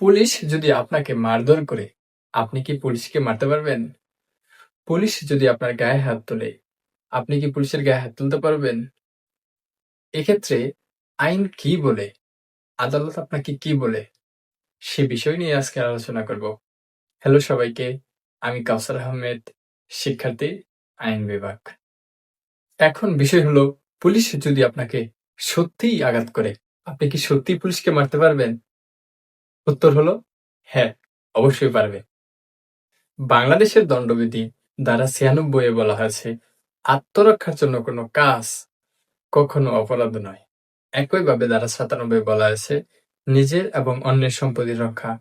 Police যদি আপনাকে মারধর করে, আপনি কি পুলিশকে মারতে পারবেন? পুলিশ যদি আপনার গায়ে হাত তোলে, আপনি কি পুলিশের গায়ে হাত তুলতে পারবেন? এক্ষেত্রে আইন কি বলে? আদালত আপনাকে কি বলে? সে বিষয় নিয়ে আজকে আলোচনা করব। হ্যালো সবাইকে, আমি কাউসার আহমেদ, শিক্ষার্থী, আইন বিভাগ। এখন বিষয় হলো, পুলিশ যদি আপনাকে সত্যিই আঘাত করে, আপনি কি সত্যিই পুলিশকে মারতে পারবেন? উত্তর হলো হ্যাঁ, অবশ্যই পারবেন। বাংলাদেশের দণ্ডবিধি ধারা ৯৬ এ বলা হয়েছে, আত্মরক্ষার জন্য কোনো কাজ কখনো অপরাধ নয়। একইভাবে ধারা ৯৭ বলা হয়েছে, নিজের এবং অন্যের সম্পত্তি রক্ষা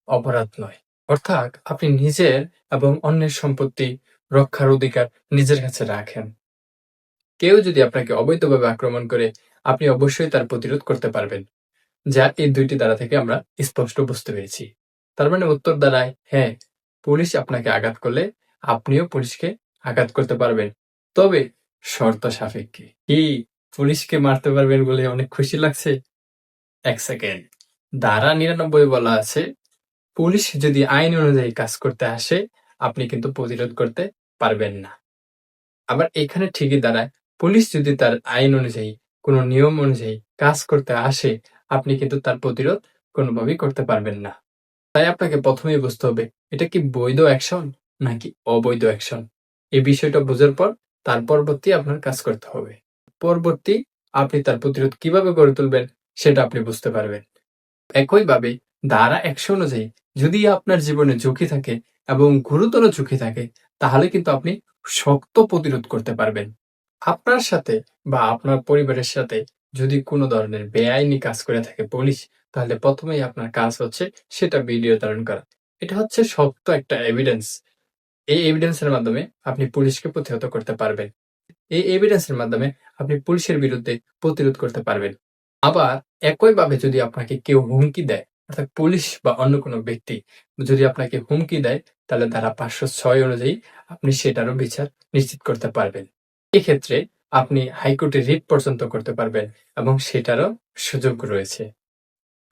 অপরাধ নয়। অর্থাৎ আপনি নিজের এবং অন্যের সম্পত্তি রক্ষার অধিকার নিজের কাছে রাখেন। কেউ যদি আপনাকে অবৈধভাবে আক্রমণ করে, আপনি অবশ্যই তার প্রতিরোধ করতে পারবেন। যা এই দুইটি ধারা থেকে আমরা স্পষ্ট বুঝতে পেরেছি। তার মানে উত্তর দাঁড়ায় হ্যাঁ, পুলিশ আপনাকে আঘাত করলে আপনিও পুলিশকে আঘাত করতে পারবেন। তবে শর্ত সাপেক্ষে। কি পুলিশকে মারতে পারবেন বলে অনেক খুশি লাগছে? এক সেকেন্ড। ধারা ৯৯ বলা আছে, পুলিশ যদি আইন অনুযায়ী কাজ করতে আসে, আপনি কিন্তু প্রতিরোধ করতে পারবেন না। আবার এখানে ঠিকই দাঁড়ায়, পুলিশ যদি তার আইন অনুযায়ী, কোনো নিয়ম অনুযায়ী কাজ করতে আসে, আপনি কিন্তু তার প্রতিরোধ কোনোভাবেই করতে পারবেন না। তাই আপনাকে প্রথমেই বুঝতে হবে, এটা কি বৈধ অ্যাকশন নাকি অবৈধ অ্যাকশন। এই বিষয়টা বোঝার পর তার পরবর্তী আপনার কাজ করতে হবে। পরবর্তী আপনি তার প্রতিরোধ কিভাবে গড়ে তুলবেন সেটা আপনি বুঝতে পারবেন। একইভাবে ধারা ১০০ অনুযায়ী যদি আপনার জীবনে ঝুঁকি থাকে এবং গুরুতর ঝুঁকি থাকে, তাহলে কিন্তু আপনি শক্ত প্রতিরোধ করতে পারবেন। আপনার সাথে বা আপনার পরিবারের সাথে যদি কোনো ধরনের বেআইনি কাজ করে থাকে পুলিশ, তাহলে প্রথমেই আপনার কাজ হচ্ছে সেটা ভিডিও ধারণ করা। এটা হচ্ছে শক্ত একটা এভিডেন্স। এই এভিডেন্স এর মাধ্যমে আপনি পুলিশকে প্রতিহত করতে পারবেন। এই এভিডেন্স এর মাধ্যমে আপনি পুলিশের বিরুদ্ধে প্রতিরোধ করতে পারবেন। আবার একইভাবে যদি আপনাকে কেউ হুমকি দেয়, অর্থাৎ পুলিশ বা অন্য কোনো ব্যক্তি যদি আপনাকে হুমকি দেয়, তাহলে ধারা ৫০৬ অনুযায়ী আপনি সেটারও বিচার নিশ্চিত করতে পারবেন। এক্ষেত্রে আপনি হাইকোর্টে রিট পর্যন্ত করতে পারবেন এবং সেটারও সুযোগ রয়েছে।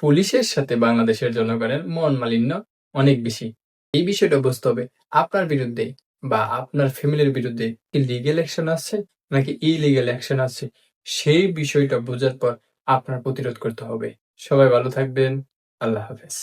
পুলিশের সাথে বাংলাদেশের জনগণের মন মালিন্য অনেক বেশি। এই বিষয়টা বুঝতে হবে, আপনার বিরুদ্ধে বা আপনার ফ্যামিলির বিরুদ্ধে কি লিগ্যাল অ্যাকশন আছে নাকি ইলিগ্যাল অ্যাকশন আছে, সেই বিষয়টা বোঝার পর আপনার প্রতিরোধ করতে হবে। সবাই ভালো থাকবেন। আল্লাহ হাফেজ।